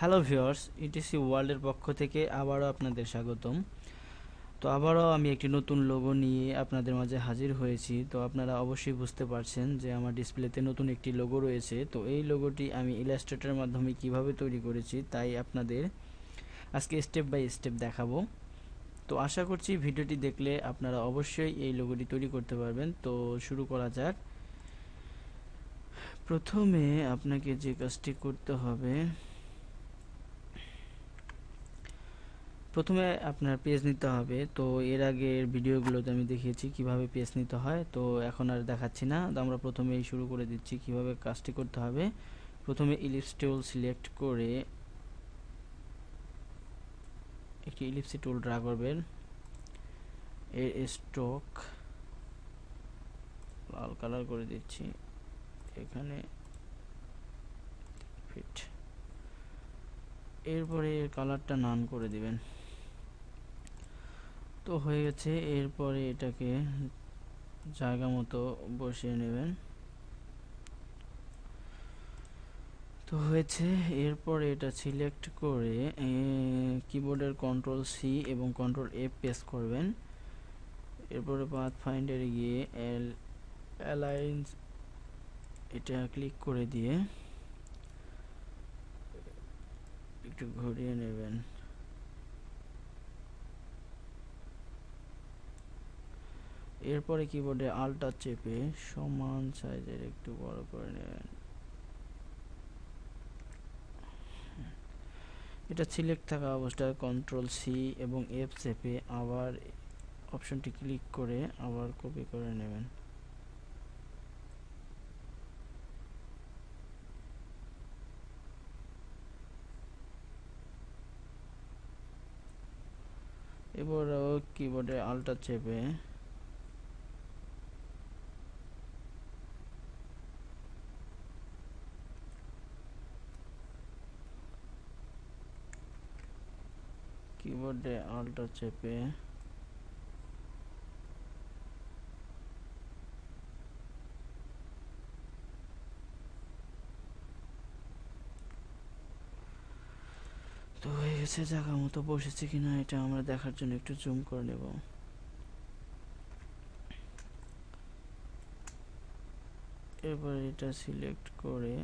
Hello viewers, etc ওয়ার্ল্ডের পক্ষ থেকে আবারও আপনাদের স্বাগতম। তো আবারও আমি একটি নতুন লোগো নিয়ে আপনাদের মাঝে হাজির হয়েছি। তো আপনারা অবশ্যই বুঝতে পারছেন যে আমার ডিসপ্লেতে নতুন একটি লোগো রয়েছে। তো এই লোগোটি আমি ইলাস্ট্রেটরের মাধ্যমে কিভাবে তৈরি করেছি তাই আপনাদের আজকে স্টেপ বাই স্টেপ দেখাবো। তো আশা করছি ভিডিওটি দেখলে আপনারা অবশ্যই এই লোগোটি তৈরি করতে পারবেন। তো শুরু করা যাক। প্রথমে আপনাকে যে কাজটি করতে হবে, প্রথমে আপনার পেজ নিতে হবে। তো এর আগের ভিডিওগুলোতে আমি দেখিয়েছি কিভাবে পেজ নিতে হয়, তো এখন আর দেখাচ্ছি না। তো আমরা প্রথমেই শুরু করে দিচ্ছি কিভাবে কাজটি করতে হবে। প্রথমে ইলিপস টুল সিলেক্ট করে একটি ইলিপসি টুল ড্রা করবেন। এর স্ট্রোক লাল কালার করে দিচ্ছি, এখানে ফিট। এরপরে এর কালারটা নান করে দিবেন। তো হয়ে গেছে। এরপরে এটাকে জায়গা মতো বসিয়ে নেবেন। তো হয়েছে। এরপরে এটা সিলেক্ট করে কিবোর্ডের কন্ট্রোল সি এবং কন্ট্রোল এফ প্রেস করবেন। এরপরে পাথ ফাইন্ডারে গিয়ে অ্যালাইন্স এটা ক্লিক করে দিয়ে একটু ঘুরিয়ে নেবেন। এরপরে কিবোর্ডে আল্টার চেপে সমান সাইজের একটু বড় করে নেবেন। এটা সিলেক্ট থাকা অবস্থায় কন্ট্রোল সি এবং এফ চেপে আবার অপশনটি ক্লিক করে আবার কপি করে নেবেন। এবারও কিবোর্ডে আল্টার চেপে কিবোর্ডে আল্টার চেপে তো হয়ে গেছে। জায়গা মতো বসেছে কিনা এটা আমরা দেখার জন্য একটু জুম করে নেব। এবার এটা সিলেক্ট করে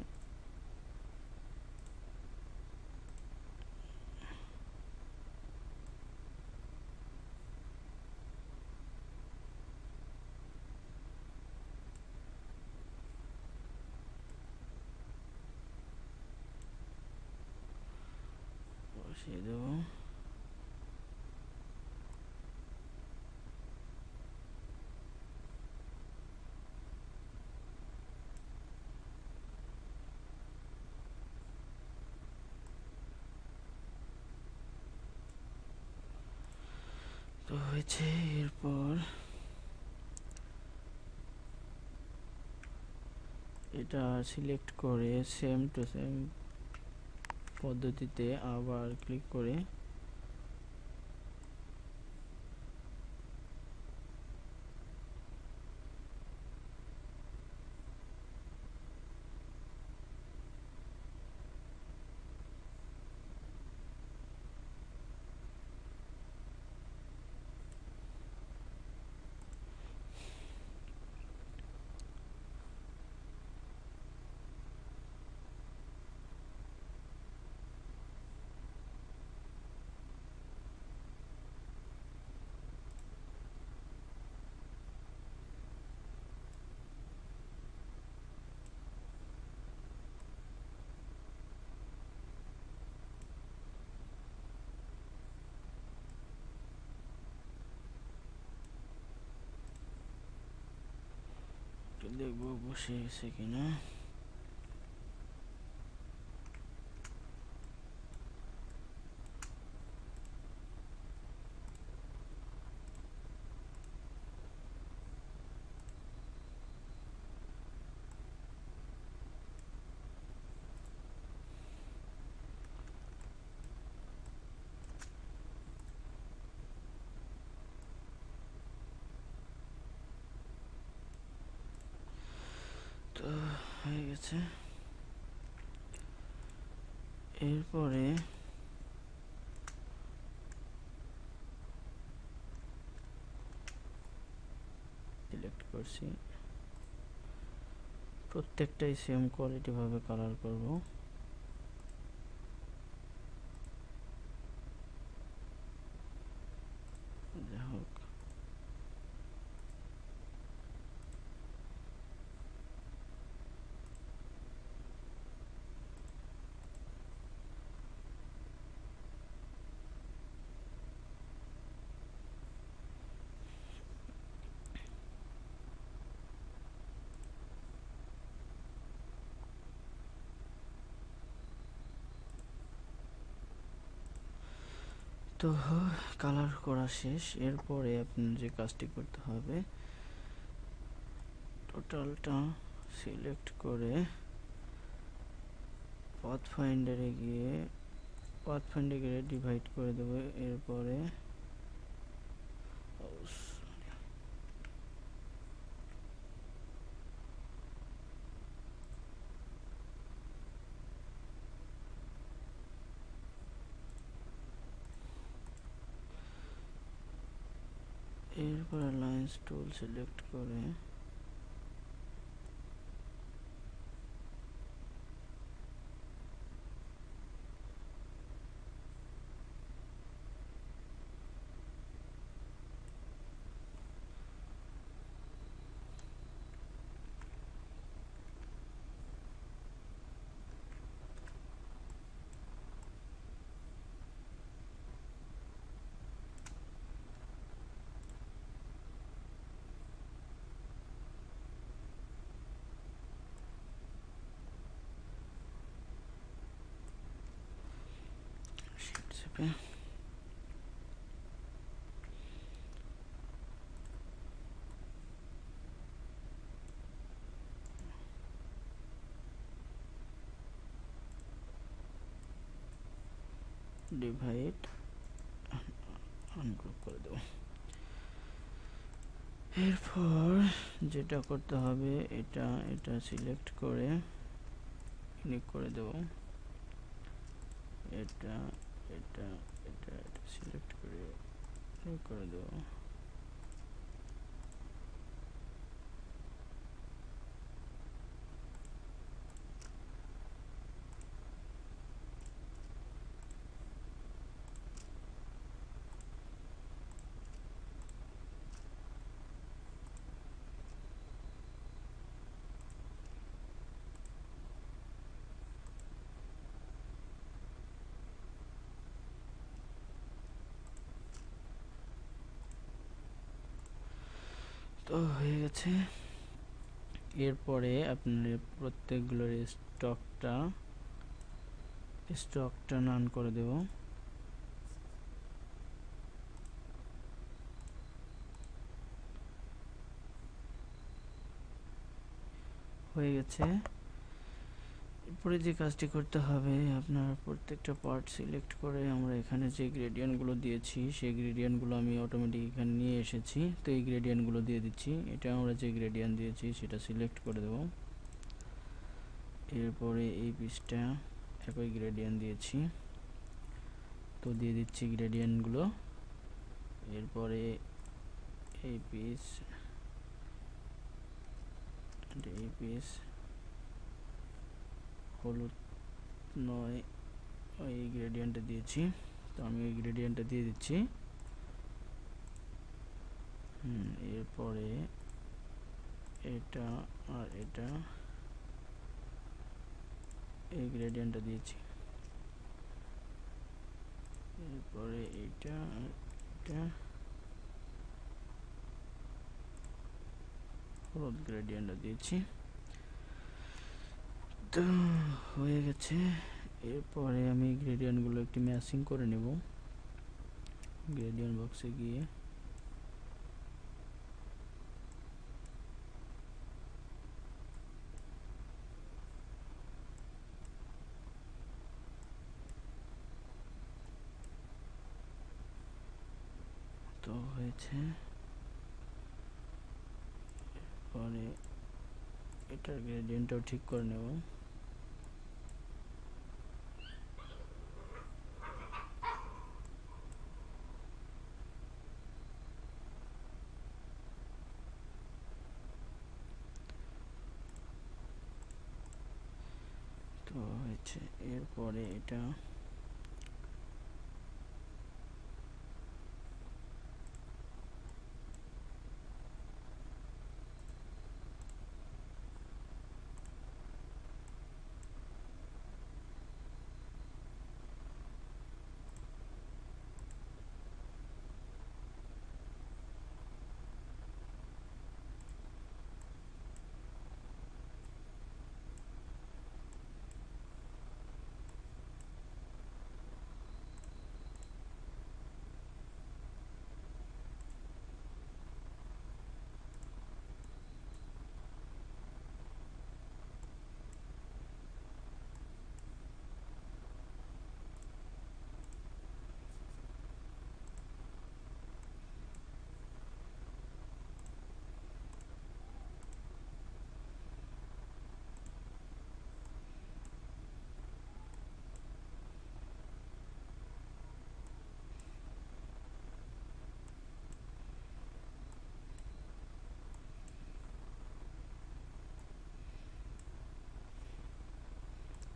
বসিয়ে দেব। তো হয়েছে। এরপর এটা সিলেক্ট করে সেম টু সেম পদ্ধতিতে আবার ক্লিক করে দেখবো বসে গেছে কিনা। তো হয়ে গেছে। এরপরে সিলেক্ট করছি, প্রত্যেকটাই সেম কোয়ালিটি ভাবে কালার করব। যাই হোক, তো কালার করা শেষ। এরপরে আপনার যে কাজটি করতে হবে, টোটালটা সিলেক্ট করে পাথফাইন্ডারে গিয়ে ডিভাইড করে দেবো। এরপরে লাইন্স টুল সিলেক্ট করে শিফট চেপে ডিভাইড আনগ্রুপ করে দেবো। এরপর যেটা করতে হবে, এটা সিলেক্ট করে ক্লিক করে দেব। এটা এটা এটা সিলেক্ট করে ক্লিক করে দেব। তো হয়ে গেছে। এরপরে আপনার প্রত্যেকগুলোর স্টকটা নান করে দেব। হয়ে গেছে। এরপরে যে কাজটি করতে হবে, আপনার প্রত্যেকটা পার্ট সিলেক্ট করে আমরা এখানে যে গ্রেডিয়েন্টগুলো দিয়েছি সেই গ্রেডিয়েন্টগুলো আমি অটোমেটিক এখানে নিয়ে এসেছি। তো এই গ্রেডিয়েন্টগুলো দিয়ে দিচ্ছি। এটা আমরা যে গ্রেডিয়েন্ট দিয়েছি সেটা সিলেক্ট করে দেব। এরপরে এই পিসটা একই গ্রেডিয়েন্ট দিয়েছি, তো দিয়ে দিচ্ছি গ্রেডিয়েন্টগুলো। এরপরে এই পিস হলুদ নয়, ওই গ্রেডিয়েন্টটা দিয়েছি, তো আমি ওই গ্রেডিয়েন্টটা দিয়ে দিচ্ছি। এরপরে এটা আর এটা এই গ্রেডিয়েন্টটা দিয়েছি। এরপরে এটা আর এটা হলুদ গ্রেডিয়েন্টটা দিয়েছি। তো হয়ে গেছে। এরপরে আমি গ্রেডিয়েন্টগুলো একটু ম্যাচিং করে নেব। গ্রেডিয়েন্ট বক্সে গিয়ে তো হয়েছে। পরে এটার গ্রেডিয়েন্টটাও ঠিক করে নেব। আচ্ছা, এরপরে এটা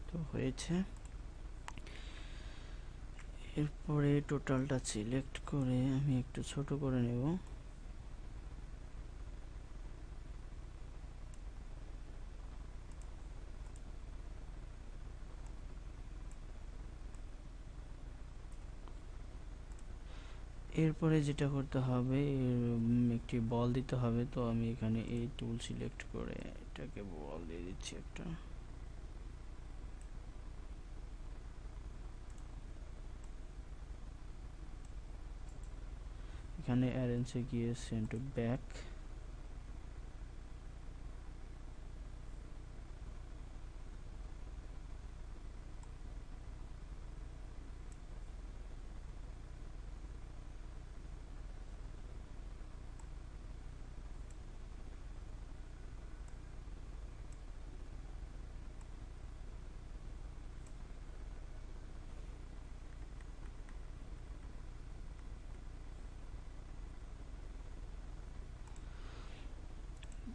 তো হয়েছে। এরপরে টোটালটা সিলেক্ট করে আমি একটু ছোট করে নেব। এরপরে যেটা করতে হবে, একটি বল দিতে হবে। তো আমি এখানে এই টুল সিলেক্ট করে এটাকে বল দিয়ে দিচ্ছি একটা। এখানে অ্যারেঞ্জে গিয়ে সেন্ড টু ব্যাক,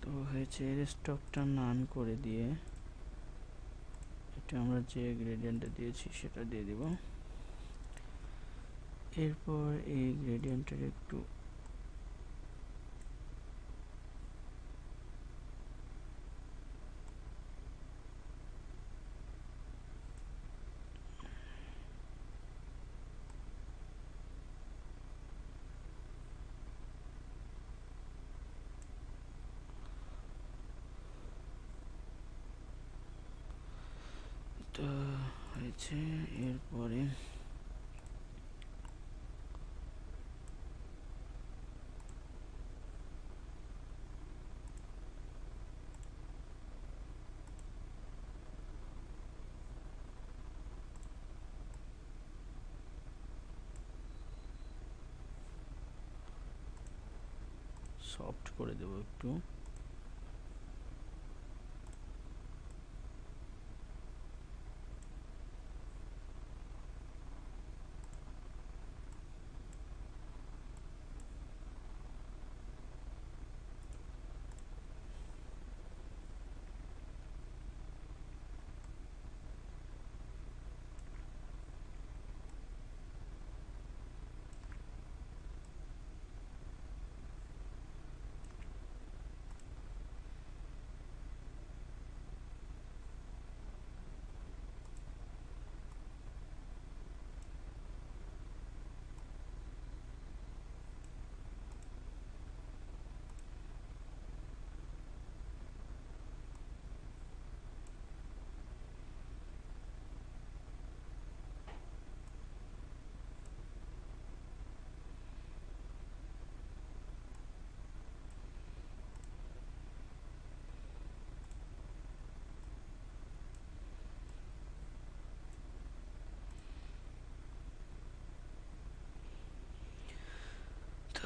তো হয়েছে। এর স্টকটা নান করে দিয়ে এটা আমরা যে গ্রেডিয়েন্টটা দিয়েছি সেটা দিয়ে দিব। এরপর এই গ্রেডিয়েন্টের একটু তো হয়েছে। এরপরে সফট করে দেব একটু।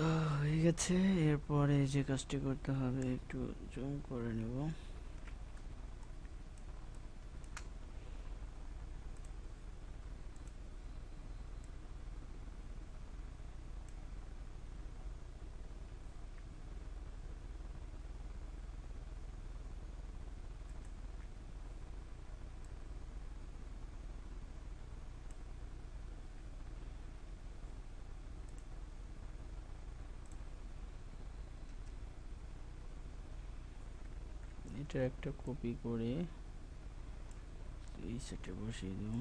তো হয়ে গেছে। এরপরে যে কাজটি করতে হবে, একটু জুম করে নেব। এটা একটা কপি করে এই সেটে বসিয়ে দেব।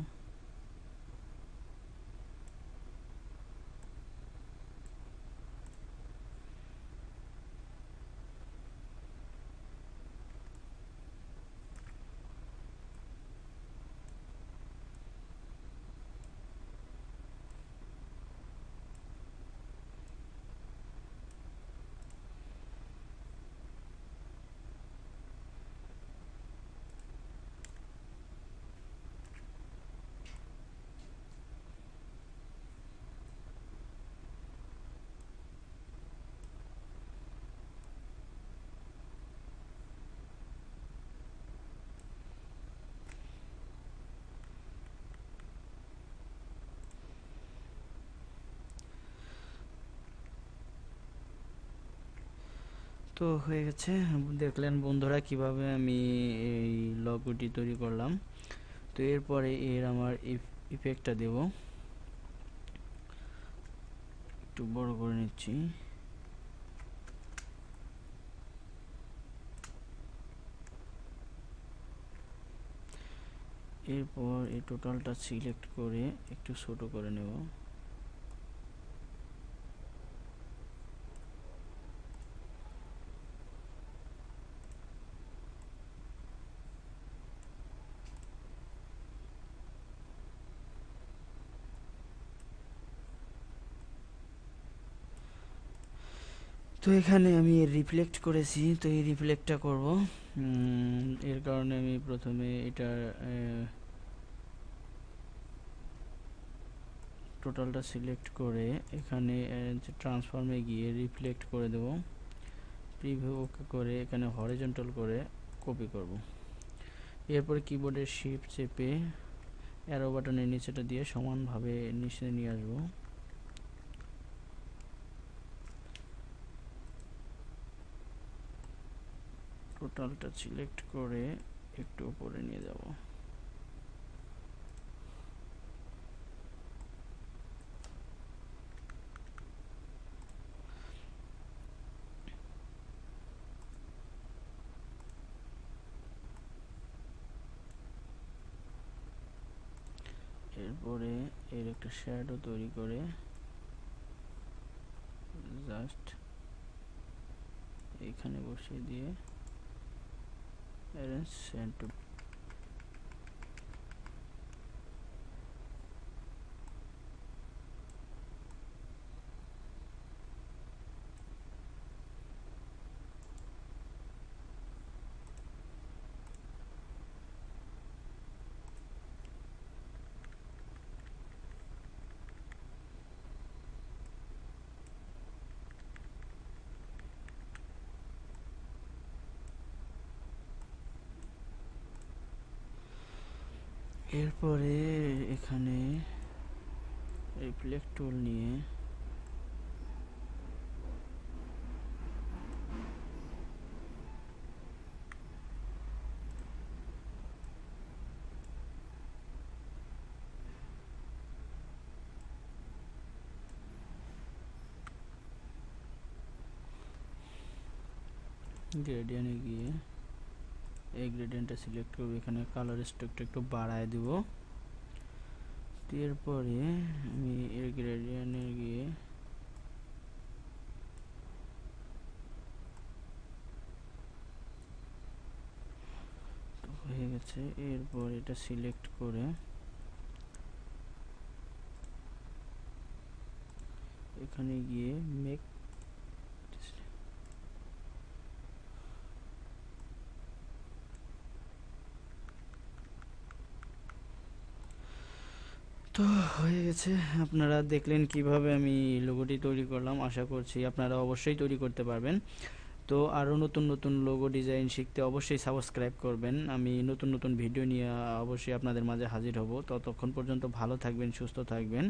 তো হয়ে গেছে, দেখলেন বন্ধুরা কিভাবে আমি এই লোগোটি তৈরি করলাম। তো এরপরে আমার ইফেক্টটা দেব, একটু বড় করে নিচ্ছি। এরপর এই টোটালটা সিলেক্ট করে একটু ছোট করে নেব। তো এখানে আমি রিফ্লেক্ট করেছি, তো এই রিফ্লেক্টটা করব। এর কারণে আমি প্রথমে এটা টোটালটা সিলেক্ট করে এখানে ট্রান্সফর্মে গিয়ে রিফ্লেক্ট করে দেব। প্রিভিউ ওকে করে এখানে হরিজন্টাল করে কপি করব। এরপর কিবোর্ডের শিফট চেপে অ্যারো বাটনের নিচেটা দিয়ে সমানভাবে নিচে নিয়ে আসব। টোটালটা সিলেক্ট করে একটু উপরে নিয়ে যাব। এরপরে এর একটা শ্যাডো তৈরি করে জাস্ট এখানে বসিয়ে দিয়ে অ্যারেঞ্জ সেন্টার। এরপরে এখানে রিফ্লেক্ট টুল নিয়ে গ্রেডিয়েন্টে গিয়ে এই গ্রেডিয়েন্টটা সিলেক্ট করব, এখানে কালার স্ট্রোকটা একটু বাড়ায় দিব। এরপরে আমি এর গ্রেডিয়েন্টে গিয়ে হয়ে গেছে। এরপর এটা সিলেক্ট করে এখানে গিয়ে মেক তো হয়ে গেছে। আপনারা দেখলেন কিভাবে আমি লোগোটি তৈরি করলাম। আশা করছি আপনারা অবশ্যই তৈরি করতে পারবেন। তো আরও নতুন নতুন লোগো ডিজাইন শিখতে অবশ্যই সাবস্ক্রাইব করবেন। আমি নতুন নতুন ভিডিও নিয়ে অবশ্যই আপনাদের মাঝে হাজির হব। ততক্ষণ পর্যন্ত ভালো থাকবেন, সুস্থ থাকবেন।